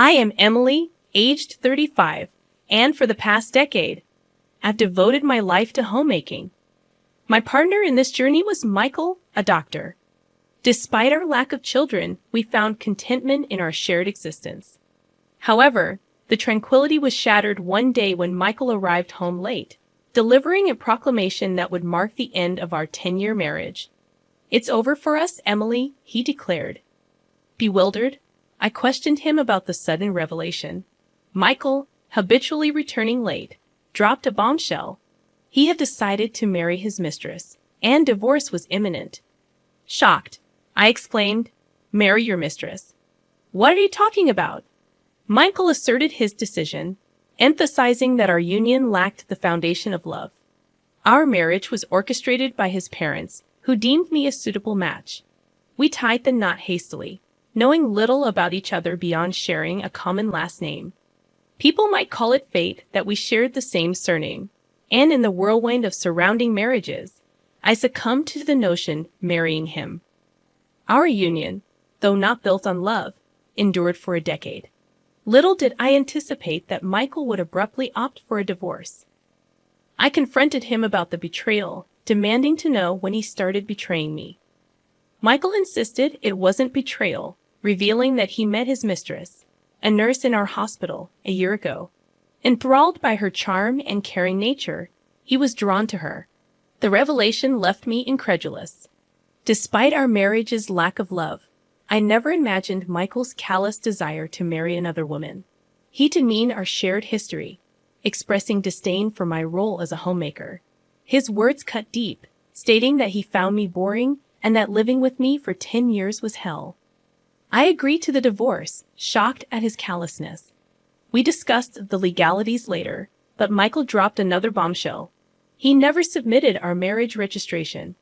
I am Emily, aged 35, and for the past decade, I've devoted my life to homemaking. My partner in this journey was Michael, a doctor. Despite our lack of children, we found contentment in our shared existence. However, the tranquility was shattered one day when Michael arrived home late, delivering a proclamation that would mark the end of our 10-year marriage. "It's over for us, Emily," he declared. Bewildered, I questioned him about the sudden revelation. Michael, habitually returning late, dropped a bombshell. He had decided to marry his mistress, and divorce was imminent. Shocked, I exclaimed, "Marry your mistress? What are you talking about?" Michael asserted his decision, emphasizing that our union lacked the foundation of love. Our marriage was orchestrated by his parents, who deemed me a suitable match. We tied the knot hastily, knowing little about each other beyond sharing a common last name. People might call it fate that we shared the same surname, and in the whirlwind of surrounding marriages, I succumbed to the notion marrying him. Our union, though not built on love, endured for a decade. Little did I anticipate that Michael would abruptly opt for a divorce. I confronted him about the betrayal, demanding to know when he started betraying me. Michael insisted it wasn't betrayal, revealing that he met his mistress, a nurse in our hospital, a year ago. Enthralled by her charm and caring nature, he was drawn to her. The revelation left me incredulous. Despite our marriage's lack of love, I never imagined Michael's callous desire to marry another woman. He demeaned our shared history, expressing disdain for my role as a homemaker. His words cut deep, stating that he found me boring and that living with me for 10 years was hell. I agreed to the divorce, shocked at his callousness. We discussed the legalities later, but Michael dropped another bombshell. He never submitted our marriage registration.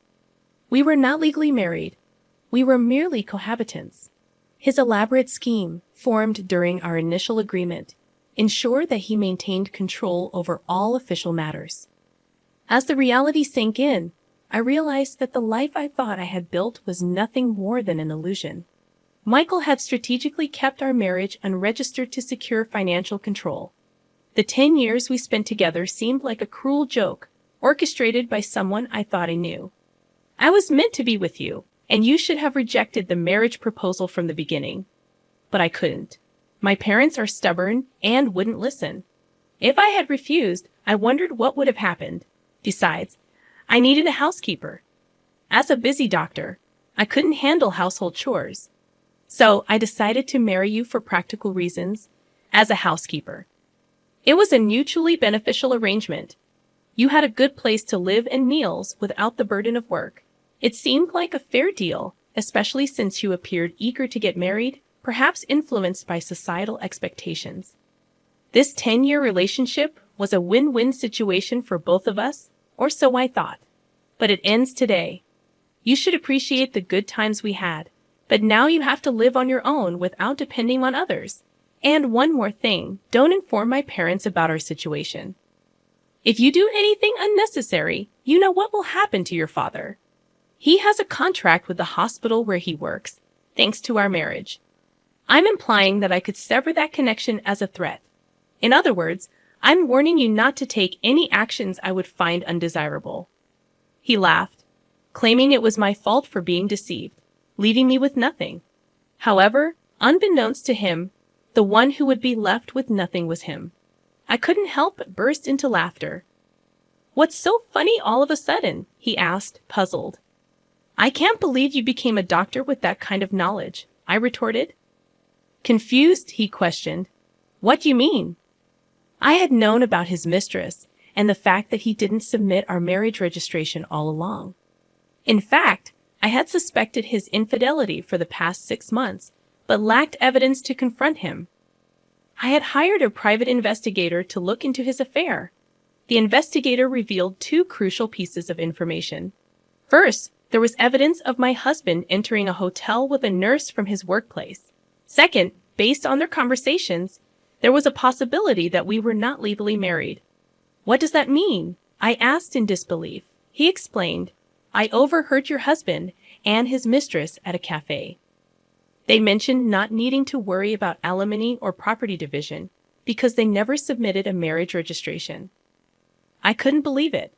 We were not legally married. We were merely cohabitants. His elaborate scheme, formed during our initial agreement, ensured that he maintained control over all official matters. As the reality sank in, I realized that the life I thought I had built was nothing more than an illusion. Michael had strategically kept our marriage unregistered to secure financial control. The 10 years we spent together seemed like a cruel joke, orchestrated by someone I thought I knew. "I was meant to be with you, and you should have rejected the marriage proposal from the beginning." But I couldn't. My parents are stubborn and wouldn't listen. If I had refused, I wondered what would have happened. Besides, I needed a housekeeper. As a busy doctor, I couldn't handle household chores. So I decided to marry you for practical reasons, as a housekeeper. It was a mutually beneficial arrangement. You had a good place to live and meals without the burden of work. It seemed like a fair deal, especially since you appeared eager to get married, perhaps influenced by societal expectations. This 10-year relationship was a win-win situation for both of us, or so I thought. But it ends today. You should appreciate the good times we had. But now you have to live on your own without depending on others. And one more thing, don't inform my parents about our situation. If you do anything unnecessary, you know what will happen to your father. He has a contract with the hospital where he works, thanks to our marriage. I'm implying that I could sever that connection as a threat. In other words, I'm warning you not to take any actions I would find undesirable. He laughed, claiming it was my fault for being deceived, leaving me with nothing. However, unbeknownst to him, the one who would be left with nothing was him. I couldn't help but burst into laughter. "What's so funny all of a sudden?" he asked, puzzled. "I can't believe you became a doctor with that kind of knowledge," I retorted. Confused, he questioned, "What do you mean?" I had known about his mistress and the fact that he didn't submit our marriage registration all along. In fact, I had suspected his infidelity for the past 6 months, but lacked evidence to confront him. I had hired a private investigator to look into his affair. The investigator revealed 2 crucial pieces of information. First, there was evidence of my husband entering a hotel with a nurse from his workplace. Second, based on their conversations, there was a possibility that we were not legally married. "What does that mean?" I asked in disbelief. He explained, "I overheard your husband and his mistress at a cafe. They mentioned not needing to worry about alimony or property division because they never submitted a marriage registration. I couldn't believe it.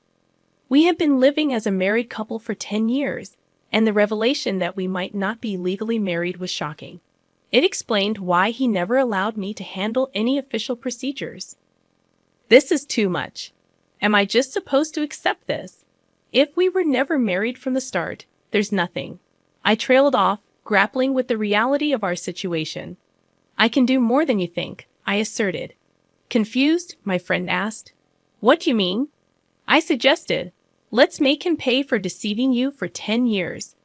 We had been living as a married couple for 10 years, and the revelation that we might not be legally married was shocking. It explained why he never allowed me to handle any official procedures. This is too much. Am I just supposed to accept this? If we were never married from the start, there's nothing. I trailed off, grappling with the reality of our situation. I can do more than you think, I asserted. Confused, my friend asked. What do you mean? I suggested, let's make him pay for deceiving you for 10 years.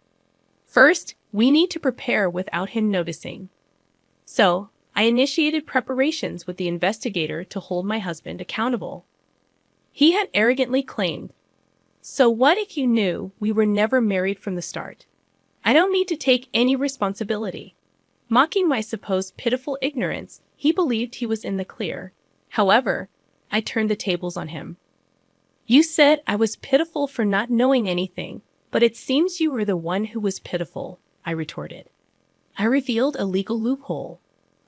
First, we need to prepare without him noticing. So, I initiated preparations with the investigator to hold my husband accountable. He had arrogantly claimed, "So what if you knew we were never married from the start? I don't need to take any responsibility." Mocking my supposed pitiful ignorance, he believed he was in the clear. However, I turned the tables on him. "You said I was pitiful for not knowing anything, but it seems you were the one who was pitiful," I retorted. I revealed a legal loophole.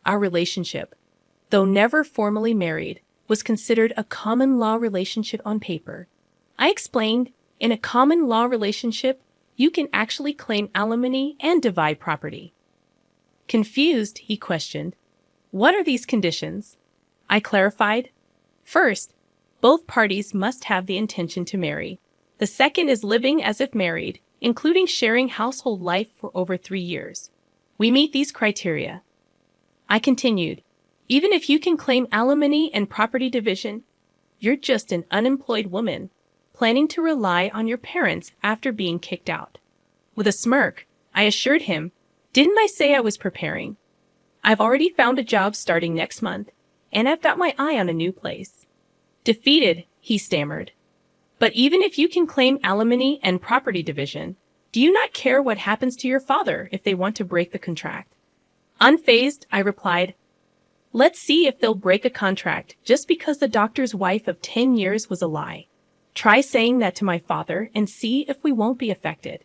Our relationship, though never formally married, was considered a common law relationship on paper. I explained, in a common law relationship, you can actually claim alimony and divide property. Confused, he questioned, "What are these conditions?" I clarified, "First, both parties must have the intention to marry. The second is living as if married, including sharing household life for over 3 years. We meet these criteria." I continued, "Even if you can claim alimony and property division, you're just an unemployed woman, planning to rely on your parents after being kicked out." With a smirk, I assured him, "Didn't I say I was preparing? I've already found a job starting next month, and I've got my eye on a new place." Defeated, he stammered, "But even if you can claim alimony and property division, do you not care what happens to your father if they want to break the contract?" Unfazed, I replied, "Let's see if they'll break a contract just because the doctor's wife of 10 years was a lie. Try saying that to my father and see if we won't be affected."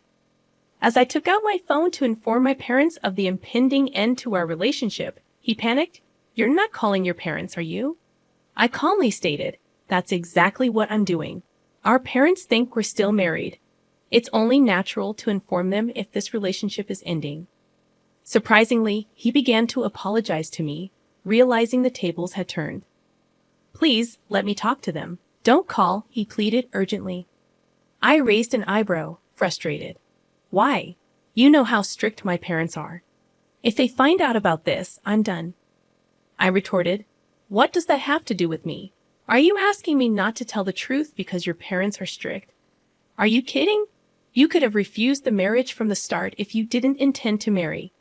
As I took out my phone to inform my parents of the impending end to our relationship, he panicked. "You're not calling your parents, are you?" I calmly stated, "That's exactly what I'm doing. Our parents think we're still married. It's only natural to inform them if this relationship is ending." Surprisingly, he began to apologize to me, realizing the tables had turned. "Please, let me talk to them. Don't call," he pleaded urgently. I raised an eyebrow, frustrated. "Why? You know how strict my parents are. If they find out about this, I'm done." I retorted, "What does that have to do with me? Are you asking me not to tell the truth because your parents are strict? Are you kidding? You could have refused the marriage from the start if you didn't intend to marry.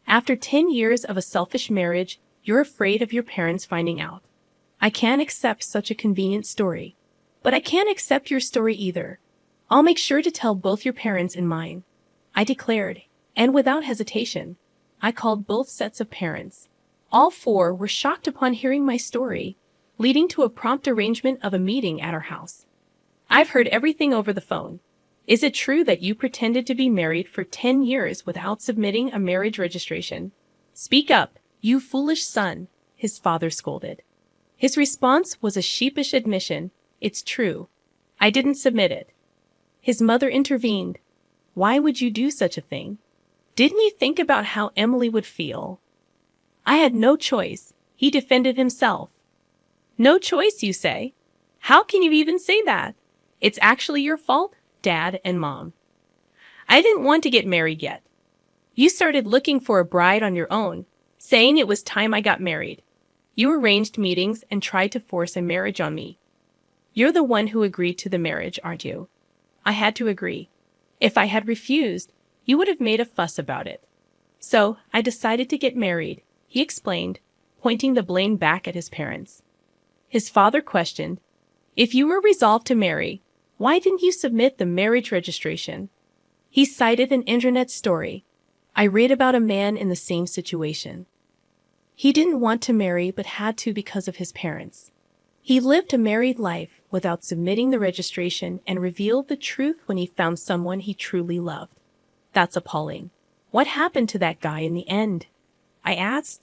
After 10 years of a selfish marriage, you're afraid of your parents finding out. I can't accept such a convenient story. But I can't accept your story either. I'll make sure to tell both your parents and mine," I declared, and without hesitation, I called both sets of parents. All 4 were shocked upon hearing my story, leading to a prompt arrangement of a meeting at our house. "I've heard everything over the phone. Is it true that you pretended to be married for 10 years without submitting a marriage registration? Speak up, you foolish son," his father scolded. His response was a sheepish admission, "It's true. I didn't submit it." His mother intervened. "Why would you do such a thing? Didn't you think about how Emily would feel?" I had no choice, he defended himself. "No choice, you say? How can you even say that? It's actually your fault, Dad and Mom. I didn't want to get married yet. You started looking for a bride on your own, saying it was time I got married. You arranged meetings and tried to force a marriage on me. You're the one who agreed to the marriage, aren't you?" I had to agree. If I had refused, you would have made a fuss about it. "So, I decided to get married," he explained, pointing the blame back at his parents. His father questioned, "If you were resolved to marry, why didn't you submit the marriage registration?" He cited an internet story. I read about a man in the same situation. He didn't want to marry but had to because of his parents. He lived a married life without submitting the registration and revealed the truth when he found someone he truly loved. That's appalling. What happened to that guy in the end? I asked.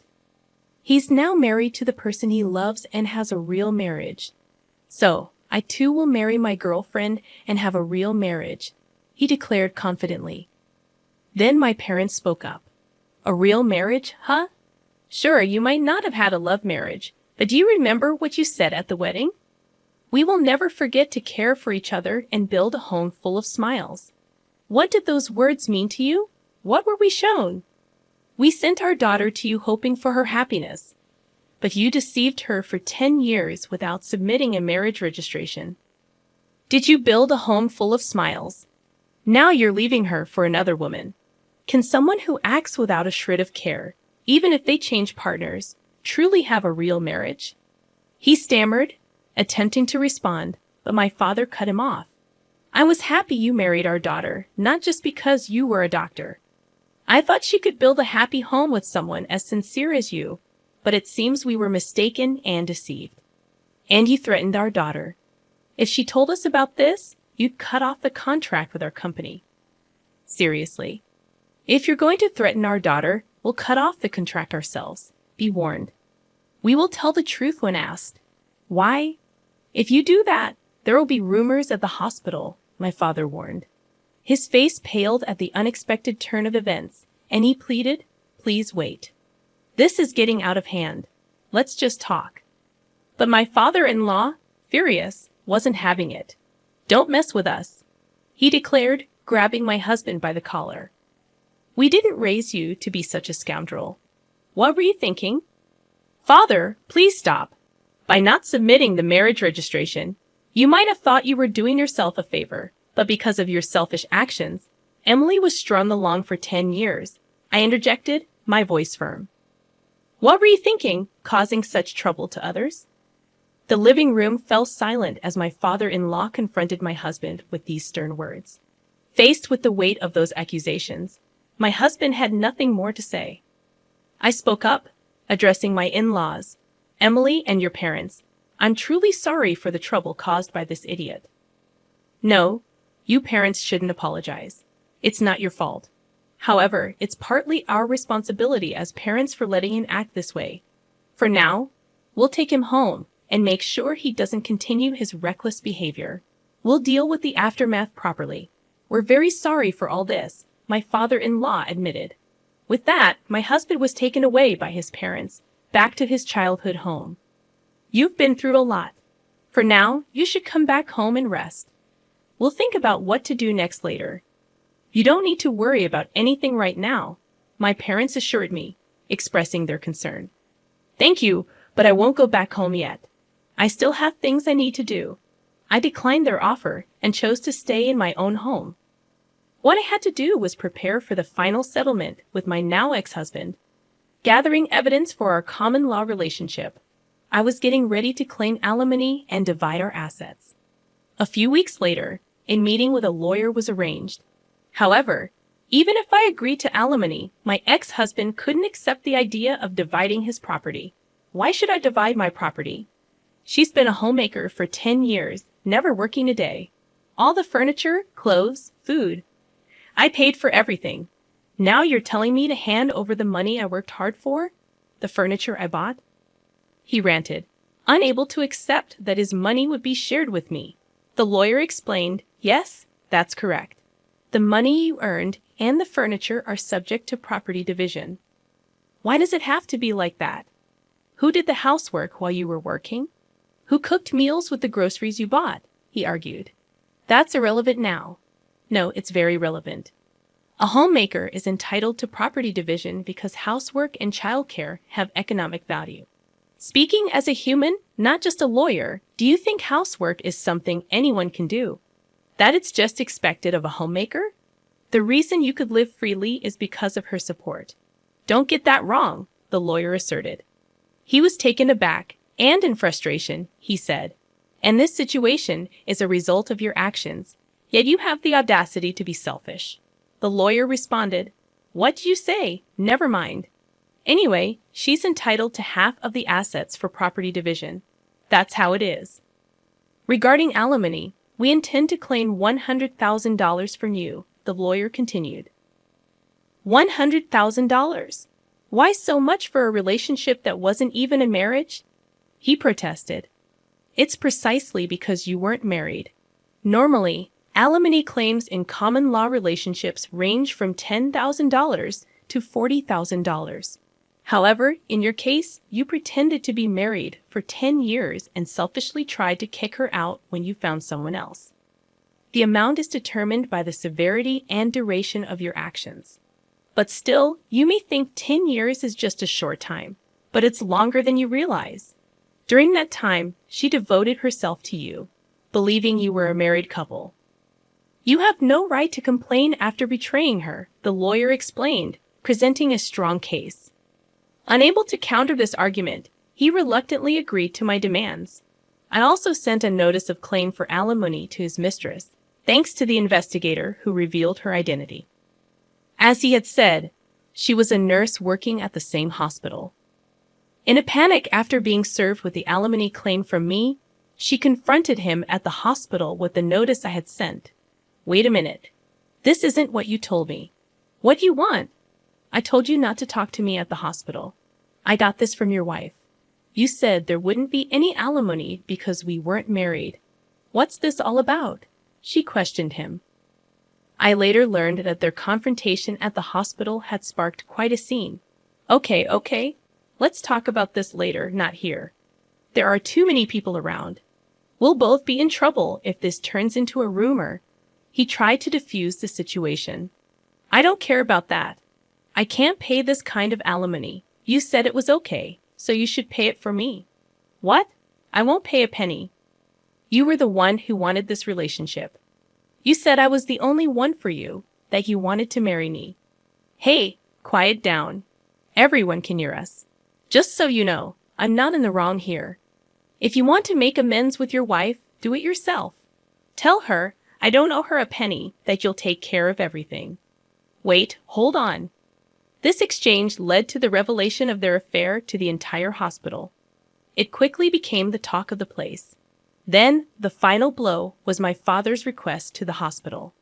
He's now married to the person he loves and has a real marriage. So, I too will marry my girlfriend and have a real marriage, he declared confidently. Then my parents spoke up. A real marriage, huh? Sure, you might not have had a love marriage, but do you remember what you said at the wedding? We will never forget to care for each other and build a home full of smiles. What did those words mean to you? What were we shown? We sent our daughter to you hoping for her happiness, but you deceived her for 10 years without submitting a marriage registration. Did you build a home full of smiles? Now you're leaving her for another woman. Can someone who acts without a shred of care, even if they change partners, truly have a real marriage? He stammered, attempting to respond, but my father cut him off. I was happy you married our daughter, not just because you were a doctor. I thought she could build a happy home with someone as sincere as you, but it seems we were mistaken and deceived. And you threatened our daughter. If she told us about this, you'd cut off the contract with our company. Seriously. If you're going to threaten our daughter, we'll cut off the contract ourselves. Be warned. We will tell the truth when asked. Why? If you do that, there will be rumors at the hospital, my father warned. His face paled at the unexpected turn of events, and he pleaded, please wait. This is getting out of hand. Let's just talk. But my father-in-law, furious, wasn't having it. Don't mess with us, he declared, grabbing my husband by the collar. We didn't raise you to be such a scoundrel. What were you thinking? Father, please stop. By not submitting the marriage registration, you might have thought you were doing yourself a favor, but because of your selfish actions, Emily was strung along for 10 years. I interjected, my voice firm. What were you thinking, causing such trouble to others? The living room fell silent as my father-in-law confronted my husband with these stern words. Faced with the weight of those accusations, my husband had nothing more to say. I spoke up, addressing my in-laws. Emily and your parents, I'm truly sorry for the trouble caused by this idiot. No, you parents shouldn't apologize. It's not your fault. However, it's partly our responsibility as parents for letting him act this way. For now, we'll take him home and make sure he doesn't continue his reckless behavior. We'll deal with the aftermath properly. We're very sorry for all this, my father-in-law admitted. With that, my husband was taken away by his parents, back to his childhood home. You've been through a lot. For now, you should come back home and rest. We'll think about what to do next later. You don't need to worry about anything right now, my parents assured me, expressing their concern. Thank you, but I won't go back home yet. I still have things I need to do. I declined their offer and chose to stay in my own home. What I had to do was prepare for the final settlement with my now ex-husband, gathering evidence for our common law relationship. I was getting ready to claim alimony and divide our assets. A few weeks later, a meeting with a lawyer was arranged. However, even if I agreed to alimony, my ex-husband couldn't accept the idea of dividing his property. Why should I divide my property? She's been a homemaker for 10 years, never working a day. All the furniture, clothes, food. I paid for everything. Now you're telling me to hand over the money I worked hard for? The furniture I bought? He ranted, unable to accept that his money would be shared with me. The lawyer explained, yes, that's correct. The money you earned and the furniture are subject to property division. Why does it have to be like that? Who did the housework while you were working? Who cooked meals with the groceries you bought? He argued. That's irrelevant now. No, it's very relevant. A homemaker is entitled to property division because housework and childcare have economic value. Speaking as a human, not just a lawyer, do you think housework is something anyone can do? That it's just expected of a homemaker? The reason you could live freely is because of her support. Don't get that wrong, the lawyer asserted. He was taken aback, and in frustration, he said, and this situation is a result of your actions, yet you have the audacity to be selfish. The lawyer responded, what do you say? Never mind. Anyway, she's entitled to half of the assets for property division. That's how it is. Regarding alimony, we intend to claim $100,000 from you, the lawyer continued. $100,000. Why so much for a relationship that wasn't even a marriage? He protested. It's precisely because you weren't married. Normally, alimony claims in common law relationships range from $10,000 to $40,000. However, in your case, you pretended to be married for 10 years and selfishly tried to kick her out when you found someone else. The amount is determined by the severity and duration of your actions. But still, you may think 10 years is just a short time, but it's longer than you realize. During that time, she devoted herself to you, believing you were a married couple. You have no right to complain after betraying her, the lawyer explained, presenting a strong case. Unable to counter this argument, he reluctantly agreed to my demands. I also sent a notice of claim for alimony to his mistress, thanks to the investigator who revealed her identity. As he had said, she was a nurse working at the same hospital. In a panic after being served with the alimony claim from me, she confronted him at the hospital with the notice I had sent. Wait a minute. This isn't what you told me. What do you want? I told you not to talk to me at the hospital. I got this from your wife. You said there wouldn't be any alimony because we weren't married. What's this all about? She questioned him. I later learned that their confrontation at the hospital had sparked quite a scene. Okay. Let's talk about this later, not here. There are too many people around. We'll both be in trouble if this turns into a rumor. He tried to defuse the situation. I don't care about that. I can't pay this kind of alimony. You said it was okay, so you should pay it for me. What? I won't pay a penny. You were the one who wanted this relationship. You said I was the only one for you, that you wanted to marry me. Hey, quiet down. Everyone can hear us. Just so you know, I'm not in the wrong here. If you want to make amends with your wife, do it yourself. Tell her I don't owe her a penny, that you'll take care of everything. Wait, hold on. This exchange led to the revelation of their affair to the entire hospital. It quickly became the talk of the place. Then, the final blow was my father's request to the hospital.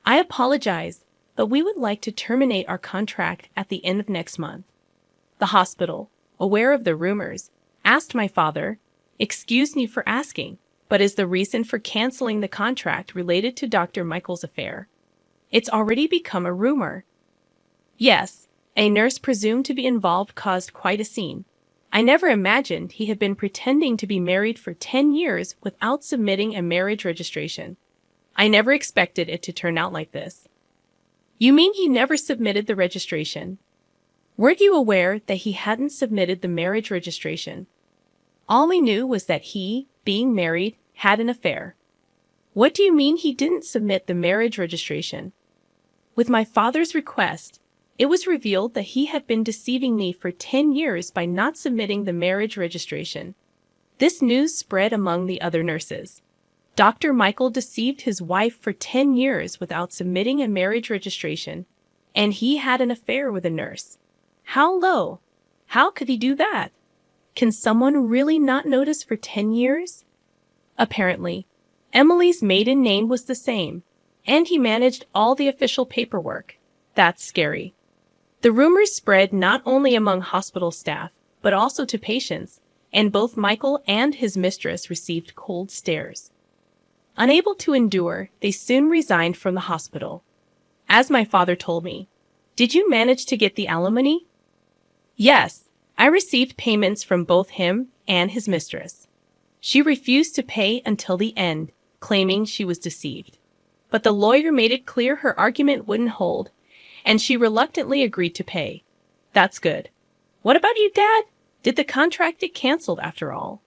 I apologize, but we would like to terminate our contract at the end of next month. The hospital, aware of the rumors, asked my father, "Excuse me for asking, but is the reason for canceling the contract related to Dr. Michael's affair? It's already become a rumor." Yes, a nurse presumed to be involved caused quite a scene. I never imagined he had been pretending to be married for 10 years without submitting a marriage registration. I never expected it to turn out like this. You mean he never submitted the registration? Weren't you aware that he hadn't submitted the marriage registration? All we knew was that he, being married, had an affair. What do you mean he didn't submit the marriage registration? With my father's request, it was revealed that he had been deceiving me for 10 years by not submitting the marriage registration. This news spread among the other nurses. Dr. Michael deceived his wife for 10 years without submitting a marriage registration, and he had an affair with a nurse. How low? How could he do that? Can someone really not notice for 10 years? Apparently, Emily's maiden name was the same, and he managed all the official paperwork. That's scary. The rumors spread not only among hospital staff, but also to patients, and both Michael and his mistress received cold stares. Unable to endure, they soon resigned from the hospital. As my father told me, "Did you manage to get the alimony?" Yes, I received payments from both him and his mistress. She refused to pay until the end, claiming she was deceived. But the lawyer made it clear her argument wouldn't hold, and she reluctantly agreed to pay. That's good. What about you, Dad? Did the contract get canceled after all?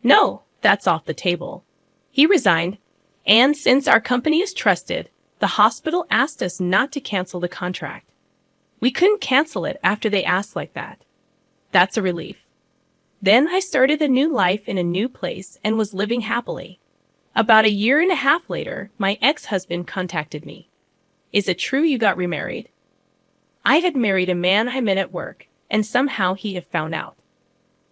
No, that's off the table. He resigned, and since our company is trusted, the hospital asked us not to cancel the contract. We couldn't cancel it after they asked like that. That's a relief. Then I started a new life in a new place and was living happily. About a year and a half later, my ex-husband contacted me. Is it true you got remarried? I had married a man I met at work, and somehow he had found out.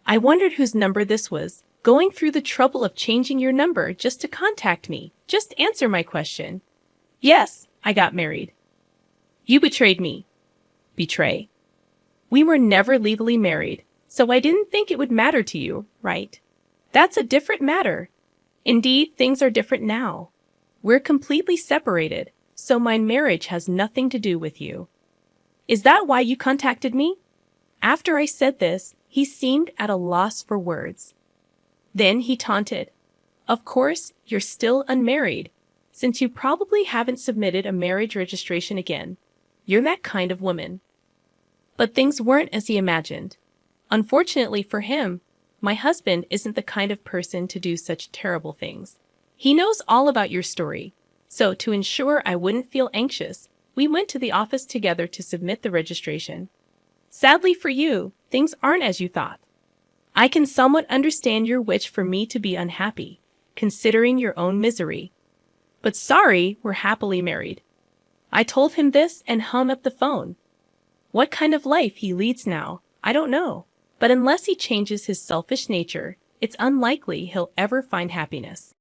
I wondered whose number this was, going through the trouble of changing your number just to contact me. Just answer my question. Yes, I got married. You betrayed me. Betray. We were never legally married, so I didn't think it would matter to you, right? That's a different matter. Indeed, things are different now. We're completely separated, so my marriage has nothing to do with you. Is that why you contacted me? After I said this, he seemed at a loss for words. Then he taunted. Of course, you're still unmarried, since you probably haven't submitted a marriage registration again. You're that kind of woman. But things weren't as he imagined. Unfortunately for him, my husband isn't the kind of person to do such terrible things. He knows all about your story, so to ensure I wouldn't feel anxious, we went to the office together to submit the registration. Sadly for you, things aren't as you thought. I can somewhat understand your wish for me to be unhappy, considering your own misery. But sorry, we're happily married. I told him this and hung up the phone. What kind of life he leads now, I don't know. But unless he changes his selfish nature, it's unlikely he'll ever find happiness.